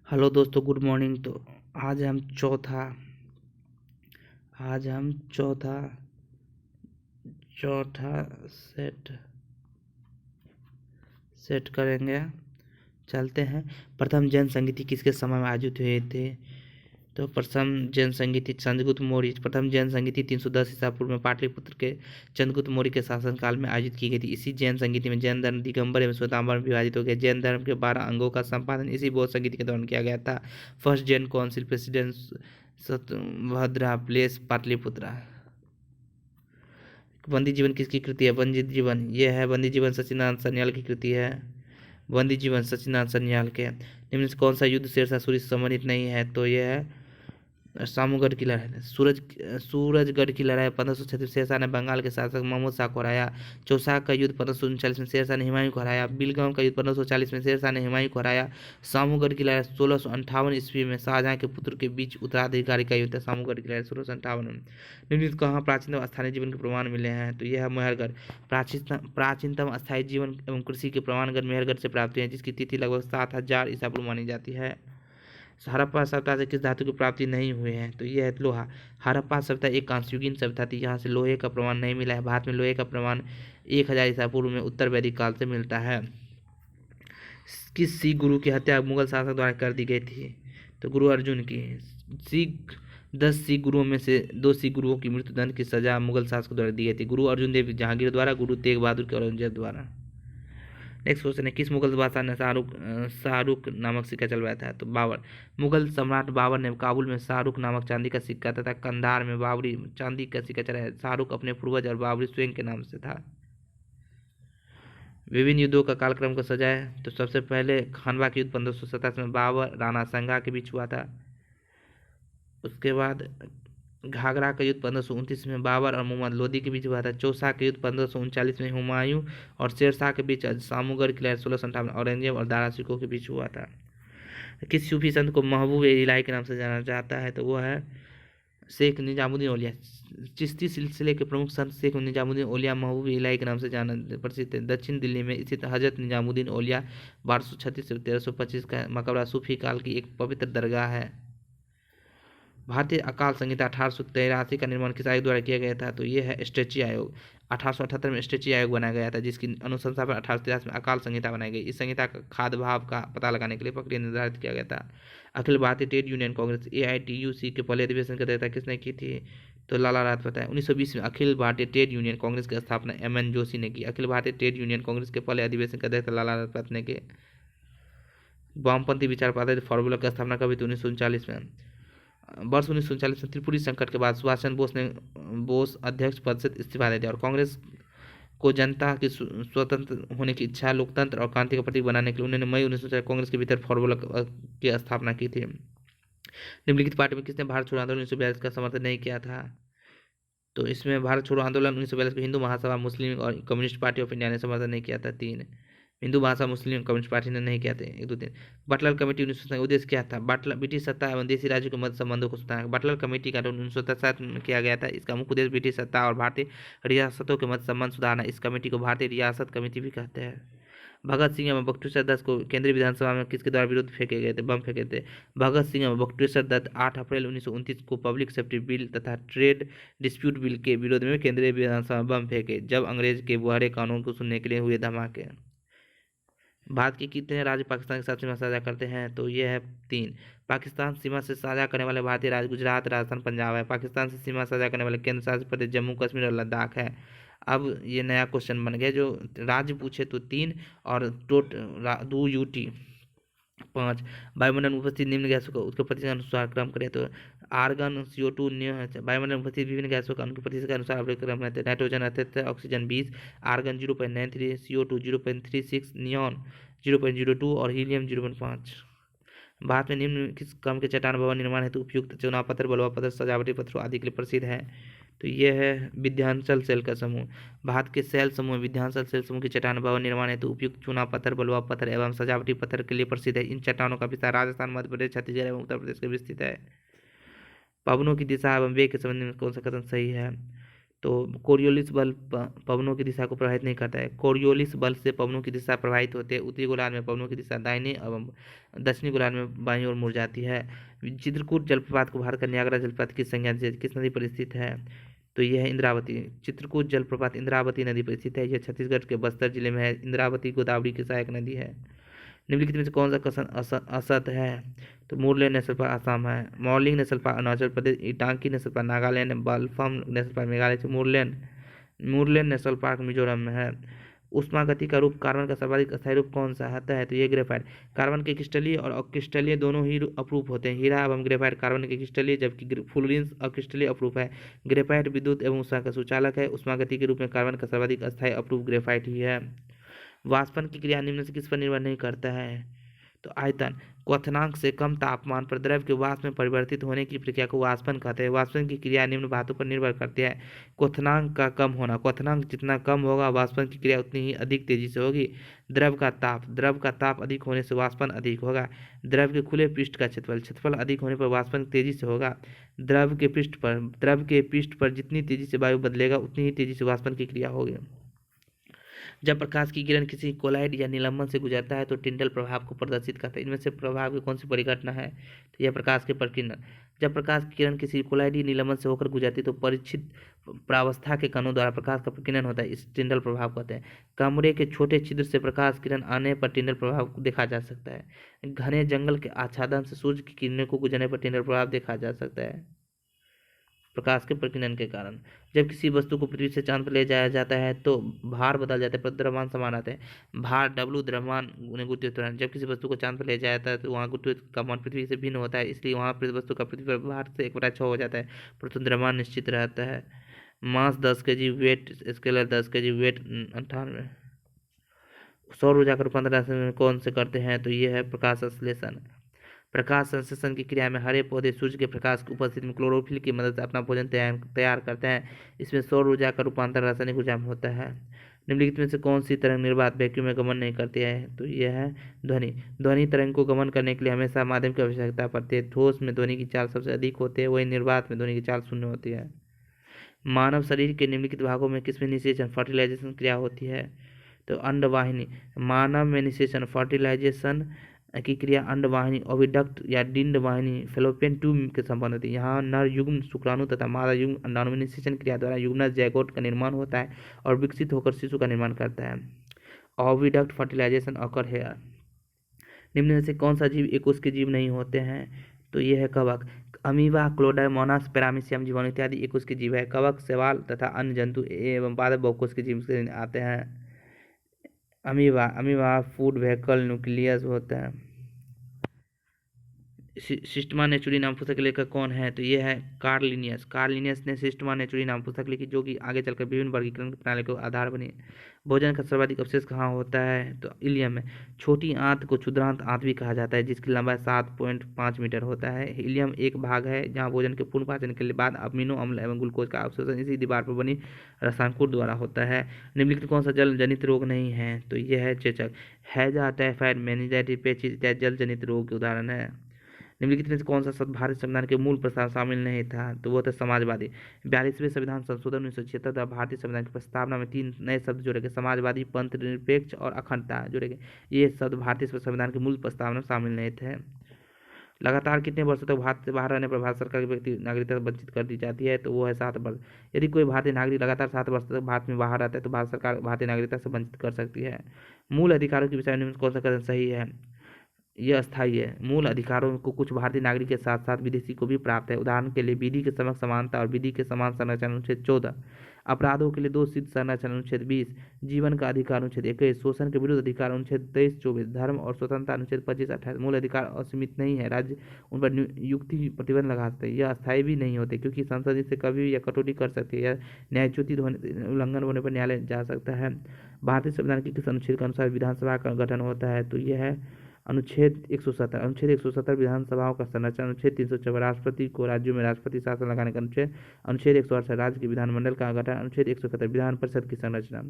Hello दोस्तों, good morning. तो आज हम चौथा आज हम चौथा चौथा सेट करेंगे। चलते हैं। प्रथम जैन संगीति किसके समय में आयोजित हुए थे? तो प्रथम जैन संगीति चंद्रगुप्त मौर्य। प्रथम जैन संगीति 310 ईसा पूर्व में पाटलिपुत्र के चंद्रगुप्त मौर्य के शासनकाल में आयोजित की गई थी। इसी जैन संगीति में जैन धर्म दिगंबर एवं श्वेतांबर में विभाजित हो गया। जैन धर्म के 12 अंगों का संपादन इसी बौद्ध संगीति के दौरान किया गया था। First Jain council president Satyabhadra place Pataliputra. बंदी जीवन किसकी कृति है? बंदी जीवन यह है बंदी जीवन सचिदानंद सन्याल की कृति है। बंदी जीवन सचिदानंद सन्याल के। निम्न में से कौन सा युद्ध शेरशाह सूरी से संबंधित नहीं है? तो यह है सामूगढ़ की लड़ाई। सूरजगढ़ की लड़ाई 1536 में शेरशाह ने बंगाल के शासक महमूद शाह को हराया। चौसाक का युद्ध 1539 में शेरशाह ने हुमायूं को हराया। बिलगांव का युद्ध 1540 में शेरशाह ने हुमायूं को हराया। सामूगढ़ की लड़ाई 1658 ईस्वी में शाहजहां के पुत्र के बीच उत्तराधिकारी का युद्ध है। सामूगढ़ की लड़ाई 1658 में। निम्नलिखित कहाँ प्राचीनतम स्थानीय जीवन के प्रमाण मिले हैं? तो यह है मेहरगढ़। प्राचीनतम स्थायी जीवन एवं कृषि के प्रमाणगढ़ मेहरगढ़ से प्राप्त हुए हैं, जिसकी तिथि लगभग 7000 ईसा पूर्व मानी जाती है। हड़प्पा सभ्यता से किस धातु की प्राप्ति नहीं हुई है? तो यह है लोहा। हड़प्पा सभ्यता एक कांस्युगीन सभ्यता थी, यहाँ से लोहे का प्रमाण नहीं मिला है। भारत में लोहे का प्रमाण 1000 ईसा पूर्व में उत्तर वैदिक काल से मिलता है। किस सिख गुरु की हत्या मुगल शासक द्वारा कर दी गई थी? तो गुरु अर्जुन की। 10 सिख गुरुओं में से 2 सिख गुरुओं की मृत्युदंड की सजा मुगल शासक द्वारा दी गई थी। गुरु अर्जुन देव जहांगीर द्वारा, गुरु तेग बहादुर के औरंगजेब द्वारा। नेक्स्ट क्वेश्चन है, किस मुगल बादशाह ने शाहरुख नामक सिक्का चलवाया था? तो बाबर। मुगल सम्राट बाबर ने काबुल में शाहरुख नामक चांदी का सिक्का तथा कंधार में बाबरी चांदी का सिक्का चलाया। शाहरुख अपने पूर्वज और बाबरी स्वयं के नाम से था। विभिन्न युद्धों का कालक्रम को सजाए। तो सबसे पहले खानवा के युद्ध 1527 में बाबर राणा संगा के बीच हुआ था। उसके बाद घाघरा का युद्ध 1529 में बाबर और मोहम्मद लोदी के बीच हुआ था। चौसा का युद्ध 1539 में हुमायूं और शेरशाह के बीच सामूगढ़ की लड़ाई 1658 औरंगजेब और दारा सिकोह के बीच हुआ था। किस सूफी संत को महबूब इलाही के नाम से जाना जाता है? तो वो है शेख निजामुद्दीन औलिया। चिश्ती सिलसिले के प्रमुख संत शेख निजामुद्दीन औलिया महबूब इलाही के नाम से जाना प्रसिद्ध है। दक्षिण दिल्ली में स्थित हजरत निजामुद्दीन औलिया 1236 से 1325 का मकबरा सूफी काल की एक पवित्र दरगाह है। भारतीय अकाल संहिता 1883 का निर्माण किस आयोग द्वारा किया गया था? तो ये है स्ट्रेची आयोग। 1878 में स्ट्रेची आयोग बनाया गया था, जिसकी अनुशंसा पर 1883 में अकाल संहिता बनाई गई। इस संहिता का खाद्य भाव का पता लगाने के लिए प्रक्रिया निर्धारित किया गया था। Akhil Bharatiya trade union Congress AITUC के पहले अधिवेशन की अध्यक्षता किसने की थी? तो लाला लाजपत राय। 1920 में अखिल भारतीय ट्रेड यूनियन कांग्रेस की स्थापना MN जोशी ने की। अखिल भारतीय ट्रेड यूनियन कांग्रेस के पहले अधिवेशन की अध्यक्षता लाला लाजपत ने की। वामपंथी विचार पर आधारित फॉर्मूला की स्थापना कभी? 1939 में। वर्ष 1939 में त्रिपुरी संकट के बाद सुभाष चंद्र बोस अध्यक्ष पद से इस्तीफा दे दिया और कांग्रेस को जनता की स्वतंत्र होने की इच्छा, लोकतंत्र और क्रांति का प्रतीक बनाने के लिए उन्होंने मई 1940 कांग्रेस के भीतर फॉर्मूला की स्थापना की थी। निम्नलिखित पार्टी में किसने भारत छोड़ो आंदोलन 1942 का समर्थन नहीं किया था? तो इसमें भारत छोड़ो आंदोलन 1942 को हिंदू महासभा, मुस्लिम और कम्युनिस्ट पार्टी ऑफ इंडिया ने समर्थन नहीं किया था। 3 हिंदू महासभा, मुस्लिम कम्युनिस्ट पार्टी ने नहीं किया था। 1 2 3 बटलर कमेटी 1907 उद्देश्य क्या था? ब्रिटिश सत्ता एवं देशी राज्यों के मध्य संबंधों को सुधारना। बटलर कमेटी का 1907 में किया गया था। इसका मुख्य उद्देश्य ब्रिटिश सत्ता और भारतीय रियासतों के मध्य संबंध सुधारना। इस कमेटी को भारतीय रियासत कमेटी भी कहते हैं। भगत सिंह एवं बटुकेश्वर दत्त को केंद्रीय विधानसभा में किसके द्वारा विरोध फेंके गए थे? बम फेंके थे। भगत सिंह एवं बटुकेश्वर दत्त 8 अप्रैल 1929 को पब्लिक सेफ्टी बिल तथा ट्रेड डिस्प्यूट बिल के विरोध में केंद्रीय विधानसभा में बम फेंके, जब अंग्रेज के बुहारे कानून को सुनने के लिए हुए धमाके। भारत के कितने राज्य पाकिस्तान के साथ सीमा साझा करते हैं? तो ये है 3। पाकिस्तान सीमा से साझा करने वाले भारतीय राज्य गुजरात, राजस्थान, पंजाब है। पाकिस्तान से सीमा साझा करने वाले केंद्र शासित प्रदेश जम्मू कश्मीर और लद्दाख है। अब ये नया क्वेश्चन बन गया, जो राज्य पूछे तो 3 और 2 UT 5। वायुमंडल में उपस्थित निम्न गैसों का उसके प्रतिशत अनुसार क्रम करें। तो आर्गन CO2 वायुमंडल में उपस्थित विभिन्न गैसों का उनके प्रतिशत के अनुसार अवरोध क्रम रहते हैं। Nitrogen 78, oxygen 20, argon 0.93, CO2 0.36, neon 0.02 और हीलियम 0.5। भारत में निम्न किस क्रम के चट्टान भवन निर्माण हेतु उपयुक्त चुनाव पत्थर, बलुआ पत्थर, सजावटी पत्थरों आदि के लिए प्रसिद्ध है? तो ये है विध्यांचल सेल का समूह। भारत के सेल समूह विध्यांचल सेल समूह की चट्टान भवन निर्माण हेतु उपयुक्त चुनाव पत्थर, बलुआ पत्थर एवं सजावटी पत्थर के लिए प्रसिद्ध है। इन चट्टानों का विस्तार राजस्थान, मध्य प्रदेश, छत्तीसगढ़ एवं उत्तर प्रदेश के विस्तृत है। पवनों की दिशा एवं वेग के संबंध में कौन सा कथन सही है? तो कोरियोलिस बल पवनों की दिशा को प्रभावित नहीं करता है। कोरियोलिस बल से पवनों की दिशा प्रभावित होते हैं। उत्तरी गोलार्ध में पवनों की दिशा दाहिने एवं दक्षिणी गोलार्ध में बाईं ओर मुड़ जाती है। चित्रकूट जलप्रपात को भारत का न्यायागरा जलप्रपात किस संज्ञा से किस नदी पर स्थित है? तो यह है इंद्रावती। चित्रकूट जलप्रपात इंद्रावती नदी पर स्थित है। यह छत्तीसगढ़ के बस्तर जिले में है। इंद्रावती गोदावरी की सहायक नदी है। निम्नलिखित में से कौन सा कथन असत है? तो मुरलेन नेशनल पार्क असम है। Morling national park Arunachal Pradesh. Itanki national park Nagaland. Balpham national park Meghalaya से। मुरलेन नेशनल पार्क मिजोरम में है। उष्मागति का रूप कार्बन का सर्वाधिक अस्थायी रूप कौन सा होता है? तो ये ग्रेफाइट। कार्बन के क्रिस्टलीय और अक्रिस्टलीय दोनों ही अपरूप होते हैं। हीरा एवं ग्रेफाइट कार्बन के क्रिस्टलीय जबकि फुलरिन अक्रिस्टलीय अपरूप है। ग्रेफाइट विद्युत एवं ऊष्मा का सुचालक है। उष्मागति के रूप में कार्बन का सर्वाधिक अस्थायी अपरूप ग्रेफाइट ही है। वाष्पन की क्रिया निम्न से किस पर निर्भर नहीं करता है? तो आयतन। क्वथनांक से कम तापमान पर द्रव के वाष्प में परिवर्तित होने की प्रक्रिया को वाष्पन कहते हैं। वाष्पन की क्रिया निम्न बातों पर निर्भर करती है। क्वथनांक का कम होना। क्वथनांक जितना कम होगा वाष्पन की क्रिया उतनी ही अधिक तेजी से होगी। द्रव का ताप अधिक होने से वाष्पन अधिक होगा। द्रव के खुले पृष्ठ का क्षेत्रफल अधिक होने पर वाष्पन तेजी से होगा। द्रव के पृष्ठ पर जितनी तेजी से वायु बदलेगा उतनी ही तेजी से वाष्पन की क्रिया होगी। जब प्रकाश की किरण किसी कोलाइड या निलंबन से गुजरता है तो टिंडल प्रभाव को प्रदर्शित करता है। इनमें से प्रभाव की कौन सी परिघटना है? तो यह प्रकाश के प्रकीर्णन। जब प्रकाश की किरण किसी कोलाइड या निलंबन से होकर गुजरती है तो परिचित प्रावस्था के कणों द्वारा प्रकाश का प्रकीर्णन होता है। इस टिंडल प्रभाव कहते हैं। कमरे के छोटे छिद्र से प्रकाश किरण आने पर टिंडल प्रभाव देखा जा सकता है। घने जंगल के आच्छादन से सूर्य की किरणों को गुजरने पर टिंडल प्रभाव देखा जा सकता है प्रकाश के प्रकीर्णन के कारण। जब किसी वस्तु को पृथ्वी से चांद पर ले जाया जाता है तो भार बदल जाता है पर द्रव्यमान समान रहते हैं। भार W द्रव्यमान गुरुत्वीय त्वरण। जब किसी वस्तु को चांद पर ले जाया जाता है तो वहाँ गुरुत्व का मान पृथ्वी से भिन्न होता है, इसलिए वहाँ वस्तु का पृथ्वी पर भार से 1/6 हो जाता है, परंतु द्रव्यमान निश्चित रहता है। Mass 10 kg, weight scalar 10 kg, weight 98। सौर ऊर्जा का रूपांतरण कौन से करते हैं? तो ये है प्रकाश संश्लेषण। प्रकाश संश्लेषण की क्रिया में हरे पौधे सूर्य के प्रकाश की उपस्थिति में क्लोरोफिल की मदद से अपना भोजन तैयार करते हैं। इसमें सौर ऊर्जा का रूपांतर रासायनिक ऊर्जा में होता है। निम्नलिखित में से कौन सी तरंग निर्वात वैक्यूम में गमन नहीं करती है? तो यह है ध्वनि। ध्वनि तरंग को गमन करने के लिए हमेशा माध्यम की आवश्यकता पड़ती है। ठोस में ध्वनि की चाल सबसे अधिक होती है, वही निर्वात में ध्वनि की चाल शून्य होती है। मानव शरीर के निम्नलिखित भागों में किसमें निषेचन फर्टिलाइजेशन क्रिया होती है? तो अंडवाहिनी। मानव में निषेचन फर्टिलाइजेशन की क्रिया अंडवाहिनी, ओविडक्ट या डिंड वाहिनी, फेलोपियन ट्यूब के संबंध होती है। यहाँ नर युग्म शुक्राणु तथा मादा युग्म अंडाणु में निषेचन क्रिया द्वारा युग्मनज जैगोट का निर्माण होता है और विकसित होकर शिशु का निर्माण करता है। Oviduct fertilisation occur here. निम्न में से कौन सा जीव एकोष के जीव नहीं होते हैं? तो ये है कवक। अमीबा, क्लोडाइमोनास, पैरामीशियम जीवाणु इत्यादि एकोष के जीव है। कवक, शैवाल तथा अन्य जंतु एवं पादप बहुकोष के जीव से आते हैं। अमीबा फूड वेहिकल न्यूक्लियस होता है। सिस्टमा नेचुरी नाम पुस्तक लेखक कौन है? तो ये है कार्लिनियस ने सिस्टमा नेचुरी नाम पुस्तक लिखी जो कि आगे चलकर विभिन्न वर्गीकरण प्रणाली को आधार बनी। भोजन का सर्वाधिक अवशेष कहाँ होता है? तो इलियम में। छोटी आंत को क्षुद्रांत आंत भी कहा जाता है जिसकी लंबाई 7.5 मीटर होता है। इलियम एक भाग है जहाँ भोजन के पूर्ण पाचन के बाद अमीनो अम्ल एवं ग्लूकोज का अवशोषण इसी दीवार पर बनी रसायनकूट द्वारा होता है। निम्नलिखित कौन सा जल जनित रोग नहीं है? तो यह है चेचक। हैजा, टाइफाइड, मेनिंजाइटिस, पेचिस इत्यादि जल जनित रोग के उदाहरण है। निम्नलिखित में से कौन सा शब्द भारतीय संविधान के मूल प्रस्ताव शामिल नहीं था? तो वो था समाजवादी। 42वें संविधान संशोधन 1976 द्वारा भारतीय संविधान की प्रस्तावना में 3 नए शब्द जोड़े गए, समाजवादी, पंथ निरपेक्ष और अखंडता जोड़े गए। ये शब्द भारतीय संविधान के मूल प्रस्तावना में शामिल नहीं थे। लगातार कितने वर्षों तक भारत से बाहर रहने पर भारत सरकार की व्यक्ति नागरिकता वंचित कर दी जाती है? तो वो है 7 वर्ष। यदि कोई भारतीय नागरिक लगातार 7 वर्ष तक भारत में बाहर रहता है तो भारत सरकार भारतीय नागरिकता से वंचित कर सकती है। मूल अधिकारों के विषय में कौन सा कथन सही है? यह अस्थायी है। मूल अधिकारों को कुछ भारतीय नागरिक के साथ साथ विदेशी को भी प्राप्त है। उदाहरण के लिए विधि के समक्ष समानता और विधि के समान संरक्षण अनुच्छेद 14, अपराधों के लिए दोष सिद्ध संरक्षण अनुच्छेद 20, जीवन का अधिकार अनुच्छेद 21, शोषण के विरुद्ध अधिकार अनुच्छेद 23-24, धर्म और स्वतंत्रता अनुच्छेद 25-28। मूल अधिकार असीमित नहीं है, राज्य उन पर युक्ति प्रतिबंध लगा सकते हैं। यह अस्थायी भी नहीं होते क्योंकि संसद इससे कभी भी या कटौती कर सकती है या न्यायच्युति उल्लंघन होने पर न्यायालय जा सकता है। भारतीय संविधान के किस अनुच्छेद के अनुसार विधानसभा का गठन होता है? तो यह है अनुच्छेद 170। अनुच्छेद 170 विधानसभाओं का संरचना। अनुच्छेद 304 राष्ट्रपति को राज्यों में राष्ट्रपति शासन लगाने का अनुच्छेद। अनुच्छेद 168 राज्य के विधानमंडल का गठन। अनुच्छेद 171 विधान परिषद की संरचना।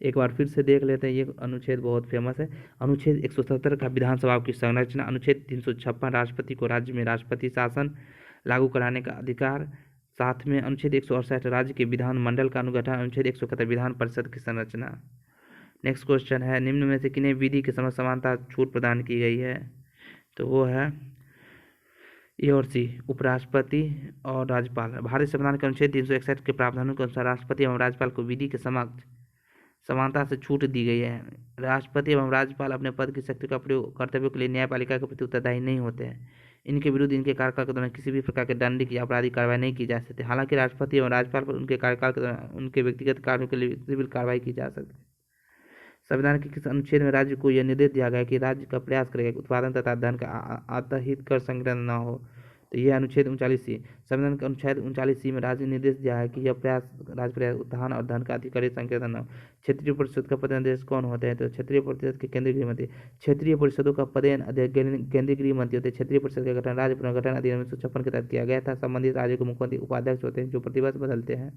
एक बार फिर से देख लेते हैं, ये अनुच्छेद बहुत फेमस है। अनुच्छेद 170 का विधानसभा की संरचना। अनुच्छेद 356 राष्ट्रपति को राज्य में राष्ट्रपति शासन लागू कराने का अधिकार। साथ में अनुच्छेद 168 राज्य के विधान मंडल का अनुगठन, अनुच्छेद 171 विधान परिषद की संरचना। नेक्स्ट क्वेश्चन है, निम्न में से किन्हें विधि के समक्ष समानता छूट प्रदान की गई है? तो वो है ए और सी, उपराष्ट्रपति और राज्यपाल। भारतीय संविधान के अनुच्छेद 361 के प्रावधानों के अनुसार राष्ट्रपति एवं राज्यपाल को विधि के समक्ष समानता से छूट दी गई है। राष्ट्रपति एवं राज्यपाल अपने पद की शक्ति का प्रयोग कर्तव्यों के लिए न्यायपालिका के प्रति उत्तरदायी नहीं होते हैं। इनके विरुद्ध इनके कार्यकाल के दौरान किसी भी प्रकार के दंडिक या आपराधिक कार्रवाई नहीं की जा सकती। हालांकि राष्ट्रपति एवं राज्यपाल पर उनके कार्यकाल के दौरान उनके व्यक्तिगत कार्यों के लिए सिविल कार्रवाई की जा सकती है। संविधान के किस अनुच्छेद में राज्य को यह निर्देश दिया गया कि राज्य का प्रयास करेगा कि उत्पादन तथा धन का आत्महित कर संग्रहण न हो? तो यह अनुच्छेद 39C। संविधान के अनुच्छेद 39C में राज्य निर्देश दिया है कि यह प्रयास राज्य प्रयास उत्थान और धन का अधिकारित संकेतन न हो। क्षेत्रीय परिषद का पदेन अध्यक्ष कौन होते हैं? तो क्षेत्रीय परिषद के केंद्रीय गृह मंत्री। क्षेत्रीय परिषदों का पदेन अध्यक्ष केंद्रीय गृह मंत्री होते हैं। क्षेत्रीय परिषद का गठन राज्य पुनर्गठन अधिनियम 1956 के तहत किया गया था। संबंधित राज्य के मुख्यमंत्री उपाध्यक्ष होते हैं जो प्रतिवर्ष बदलते हैं।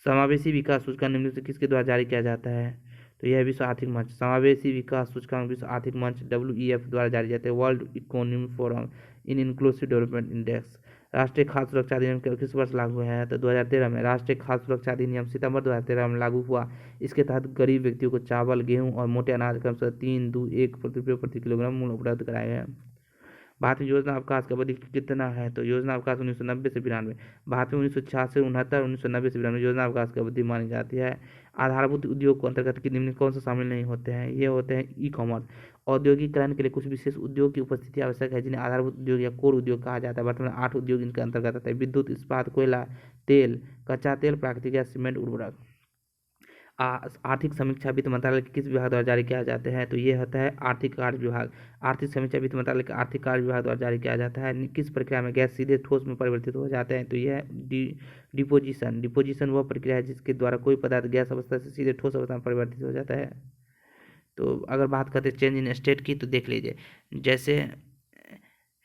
समावेशी विकास सूचकांक निम्न से किसके द्वारा जारी किया जाता है? तो यह विश्व आर्थिक मंच। समावेशी विकास सूचकांक विश्व आर्थिक मंच WEF द्वारा जारी जाते हैं। World economic forum in inclusive development index. राष्ट्रीय खाद्य सुरक्षा अधिनियम किस वर्ष लागू है? तो 2013 में। राष्ट्रीय खाद्य सुरक्षा अधिनियम सितंबर 2013 में लागू हुआ। इसके तहत गरीब व्यक्तियों को चावल, गेहूं और मोटे अनाज क्रमशः 3, 2, 1 रुपये प्रति किलोग्राम मूल्य उपलब्ध कराए गए। भारत में योजना अवकाश का अवधि कितना है? तो योजना अवकाश 1990 से 92। भारत में 1966 69 1990 से 92 योजना अवकाश की अवधि मानी जाती है। आधारभूत उद्योग को अंतर्गत के निम्न कौन से शामिल नहीं होते हैं? ये होते हैं ई कॉमर्स। औद्योगिकरण के लिए कुछ विशेष उद्योग की उपस्थिति आवश्यक है जिन्हें आधारभूत उद्योग या कोर उद्योग कहा जाता है। वर्तमान 8 उद्योग इनके अंतर्गत आते हैं। विद्युत, इस्पात, कोयला, तेल, कच्चा तेल, प्राकृतिक गैस, सीमेंट, उर्वरक। आर्थिक समीक्षा वित्त मंत्रालय के किस विभाग द्वारा जारी किया जाते हैं? तो ये होता है आर्थिक कार्य विभाग। आर्थिक समीक्षा वित्त मंत्रालय के आर्थिक कार्य विभाग द्वारा जारी किया जाता है। किस प्रक्रिया में गैस सीधे ठोस में परिवर्तित हो जाते हैं? तो यह डिपोजिशन। डिपोजिशन वह प्रक्रिया है जिसके द्वारा कोई पदार्थ गैस अवस्था से सीधे ठोस अवस्था में परिवर्तित हो जाता है। तो अगर बात करते हैं चेंज इन स्टेट की, तो देख लीजिए, जैसे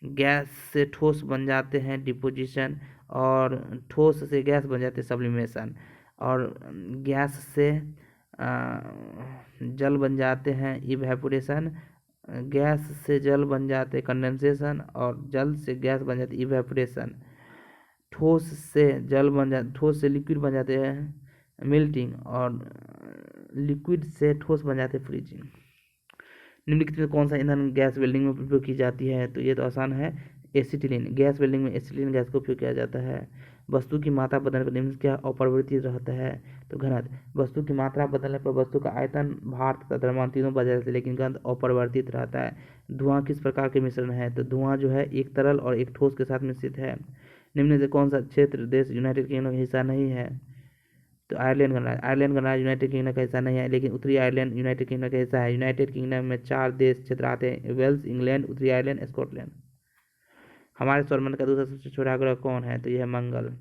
गैस से ठोस बन जाते हैं डिपोजिशन, और ठोस से गैस बन जाते हैं सब्लिमेशन, और गैस से जल बन जाते हैं इवेपोरेशन, गैस से जल बन जाते हैं कंडेंसेशन, और जल से गैस बन जाती है इवेपोरेशन। ठोस से जल बन जाते, ठोस से लिक्विड बन जाते हैं मेल्टिंग, और लिक्विड से ठोस बन जाते हैं फ्रीजिंग। निम्नलिखित में कौन सा ईंधन गैस वेल्डिंग में उपयोग की जाती है? तो ये तो आसान है, एसिटिलीन। गैस वेल्डिंग में एसिटिलीन गैस का उपयोग किया जाता है। वस्तु की मात्रा बदलने पर निम्न क्या अपरिवर्तित रहता है? तो घनत्व। वस्तु की मात्रा बदलने पर वस्तु का आयतन, भार तथा द्रव्यमान तीनों बदल जाते हैं, लेकिन घनत्व अपरिवर्तित रहता है। धुआं किस प्रकार के मिश्रण है? तो धुआं जो है एक तरल और एक ठोस के साथ मिश्रित है। निम्न से कौन सा क्षेत्र देश यूनाइटेड किंगडम का हिस्सा नहीं है? तो आयरलैंड गणराज्य। आयरलैंड गणराज्य यूनाइटेड किंगडम का हिस्सा नहीं है, लेकिन उत्तरी आयरलैंड यूनाइटेड किंगडम का हिस्सा है। यूनाइटेड किंगडम में 4 देश क्षेत्र आते हैं, वेल्स, इंग्लैंड, उत्तरी आयरलैंड, स्कॉटलैंड। हमारे सौरमंडल का दूसरा सबसे छोटा ग्रह कौन है? तो यह है मंगल।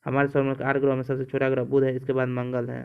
हमारे सौरमंडल के 8 ग्रहों में सबसे छोटा ग्रह बुध है, इसके बाद मंगल है।